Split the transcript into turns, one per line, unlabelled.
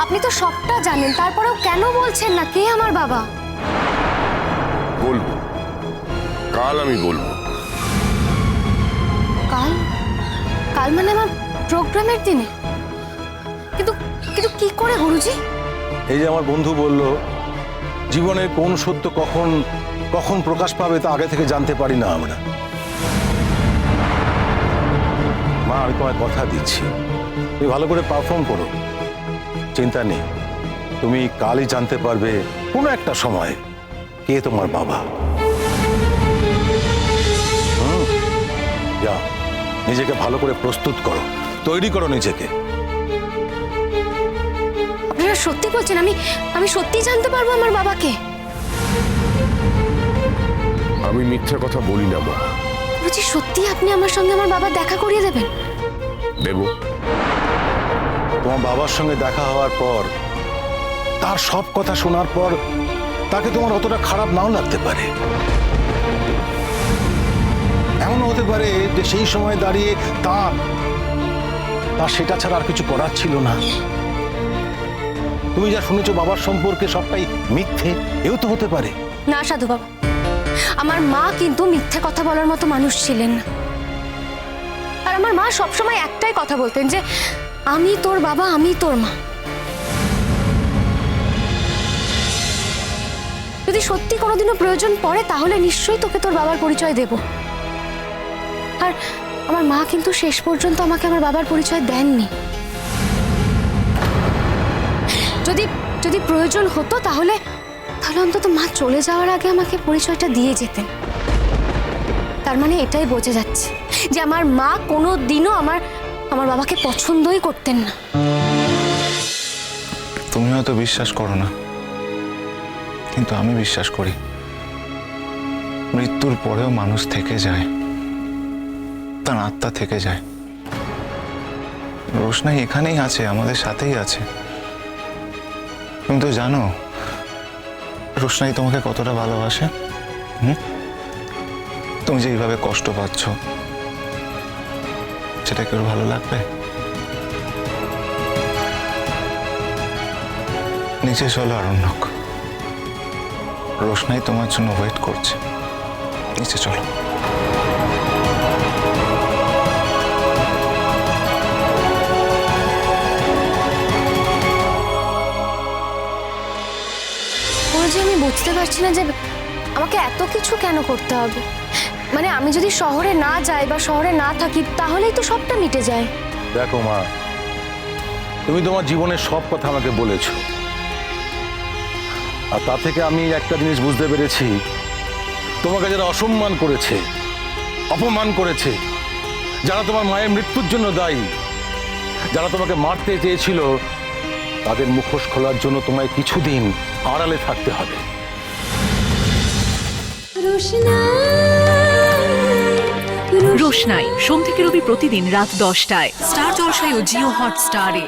আপনি তো সবটা জানেন, তারপরেও কেন বলছেন না কে আমার বাবা?
বলবো, কাল আমি বলবো।
কাল? কাল মানে আমার প্রোগ্রামের দিনে? কিন্তু কিন্তু কি করে গুরুজি?
এই যে আমার বন্ধু বলল, জীবনের কোন সত্য কখন কখন প্রকাশ পাবে তা আগে থেকে জানতে পারি না আমরা। মা, আমি তোমায় কথা দিচ্ছি, তুমি ভালো করে পারফর্ম করো, চিন্তা নেই। তুমি কালই জানতে পারবে কোনো একটা সময় কে তোমার বাবা। যাও, নিজেকে ভালো করে প্রস্তুত করো, তৈরি করো নিজেকে।
আপনারা সত্যি বলছেন? আমি সত্যি জানতে পারবো আমার বাবাকে?
আমি মিথ্যা কথা বলি না মা।
গুরুজি, সত্যি আপনি আমার সঙ্গে আমার বাবা দেখা করিয়ে দেবেন?
দেব।
তোমার বাবার সঙ্গে দেখা হওয়ার পর, তার সব কথা শোনার পর তাকে তোমার অতটা খারাপ নাও লাগতে পারে। এমনও হতে পারে যে সেই সময় দাঁড়িয়ে তার সেটা ছাড়া আর কিছু করার ছিল না। তুমি যা শুনেছো বাবার সম্পর্কে সবটাই মিথ্যে, এও তো হতে পারে।
না সাধু বাবা, আমার মা কিন্তু মিথ্যে কথা বলার মতো মানুষ ছিলেন না। আর আমার মা সবসময় একটাই কথা বলতেন যে আমি তোর বাবা, আমি তোর মা। যদি সত্যি কোনোদিনও প্রয়োজন পড়ে তাহলে নিশ্চয়ই তোকে তোর বাবার পরিচয় দেব। আর আমার মা কিন্তু শেষ পর্যন্ত আমাকে আমার বাবার পরিচয় দেননি। যদি যদি প্রয়োজন হতো তাহলে অন্তত মা চলে যাওয়ার আগে আমাকে পরিচয়টা দিয়ে যেতেন। তার মানে এটাই বোঝা যাচ্ছে যে আমার মা কোনোদিনও আমার বাবাকে পছন্দই করতেন না।
তুমি হয়তো বিশ্বাস করো না, কিন্তু আমি বিশ্বাস করি। মৃত্যুর পরেও মানুষ থেকে যায়, তার আত্মা থেকে যায়। রোশনাই এখানেই আছে, আমাদের সাথেই আছে। তুমি তো জানো রোশনাই তোমাকে কতটা ভালোবাসে। তুমি যে এইভাবে কষ্ট পাচ্ছ, সেটা কেউ ভালো লাগবে? নিচে চলো আরণ্যক, রোশনাই তোমার জন্য ওয়েট করছে। নিচে চলো।
গুরুজি, আমি বুঝতে পারছি না যে আমাকে এত কিছু কেন করতে হবে। মানে আমি যদি শহরে না যাই বা শহরে না থাকি তাহলেই তো সবটা মিটে যায়।
দেখো মা, তুমি তোমার জীবনের সব কথা আমাকে বলেছ, আর তা থেকে আমি একটা জিনিস বুঝতে পেরেছি, তোমাকে যারা অসম্মান করেছে, অপমান করেছে, যারা তোমার মায়ের মৃত্যুর জন্য দায়ী, যারা তোমাকে মারতে চেয়েছিল, তাদের মুখোশ খোলার জন্য তোমায় কিছুদিন আড়ালে থাকতে হবে।
রোশনাই সোম থেকে রবি প্রতিদিন রাত 10টায় স্টার জলসায় ও জিও হটস্টারে।